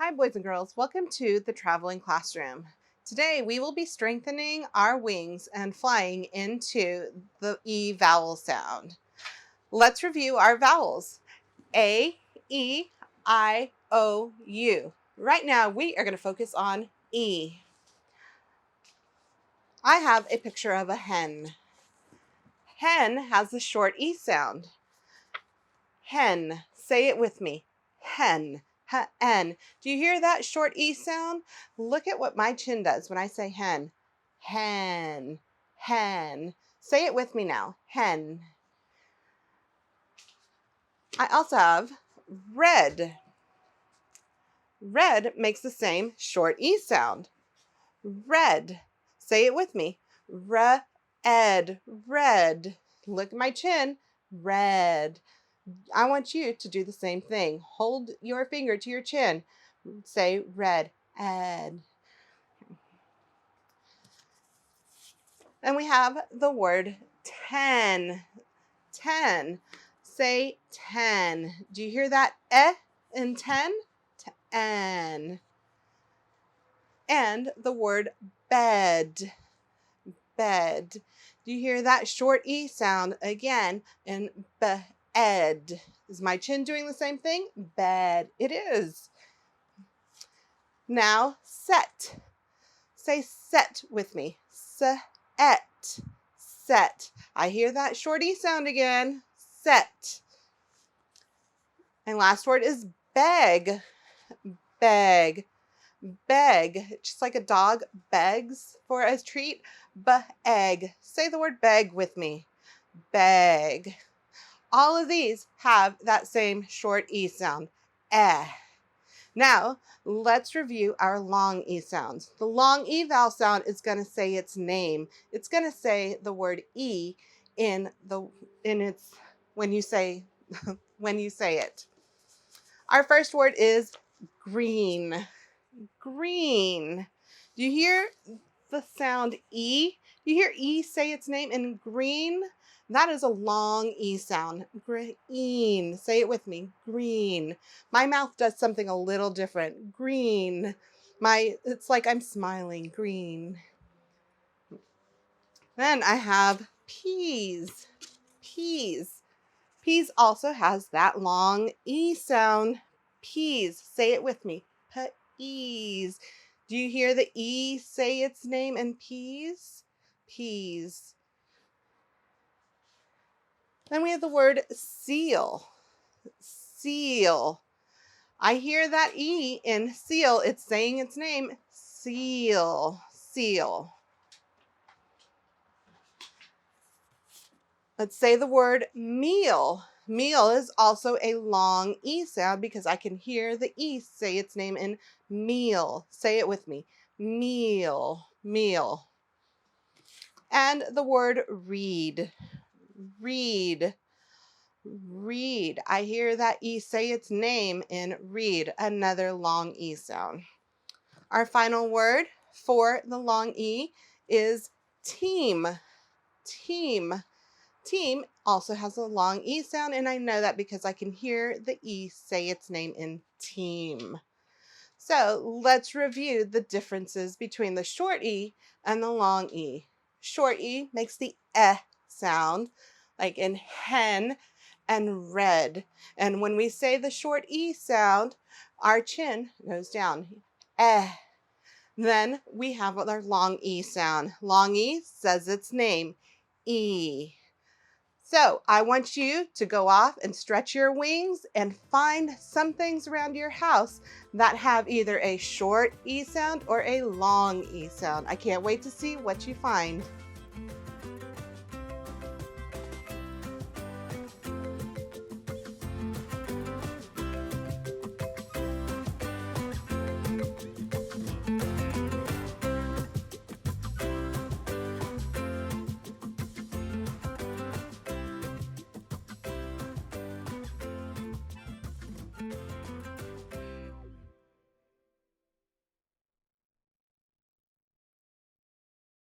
Hi boys and girls, welcome to the Traveling Classroom. Today we will be strengthening our wings and flying into the E vowel sound. Let's review our vowels. A, E, I, O, U. Right now we are going to focus on E. I have a picture of a hen. Hen has the short E sound. Hen, say it with me, hen. Hen. Do you hear that short E sound? Look at what my chin does when I say hen. Hen. Hen. Say it with me now. Hen. I also have red. Red makes the same short E sound. Red. Say it with me. Red. Red. Look at my chin. Red. I want you to do the same thing. Hold your finger to your chin. Say red, ed. And we have the word 10. 10. Say 10. Do you hear that in 10? 10. And the word bed. Bed. Do you hear that short E sound again in bed? Is my chin doing the same thing? Bed. It is. Now, set. Say set with me. Set. Set. I hear that short E sound again. Set. And last word is beg. Beg. Beg. Just like a dog begs for a treat. Beg. Say the word beg with me. Beg. All of these have that same short E sound. Eh. Now, let's review our long E sounds. The long E vowel sound is going to say its name. It's going to say the word E in its when you say it. Our first word is green. Green. Do you hear the sound E? You hear E say its name in green? That is a long E sound. Green. Say it with me. Green. My mouth does something a little different. Green. It's like I'm smiling. Green. Then I have peas. Peas. Peas also has that long E sound. Peas. Say it with me. Peas. Do you hear the E say its name in peas? Peas. Then we have the word seal. Seal. I hear that E in seal. It's saying its name. Seal. Seal. Let's say the word meal. Meal is also a long E sound because I can hear the E say its name in meal. Say it with me. Meal. Meal. And the word read. Read. Read. I hear that E say its name in read, another long E sound. Our final word for the long E is team. Team. Team also has a long E sound, and I know that because I can hear the E say its name in team. So let's review the differences between the short E and the long E. Short E makes the sound, like in hen and red. And when we say the short E sound, our chin goes down. Then we have our long E sound. Long E says its name, E. So I want you to go off and stretch your wings and find some things around your house that have either a short E sound or a long E sound. I can't wait to see what you find.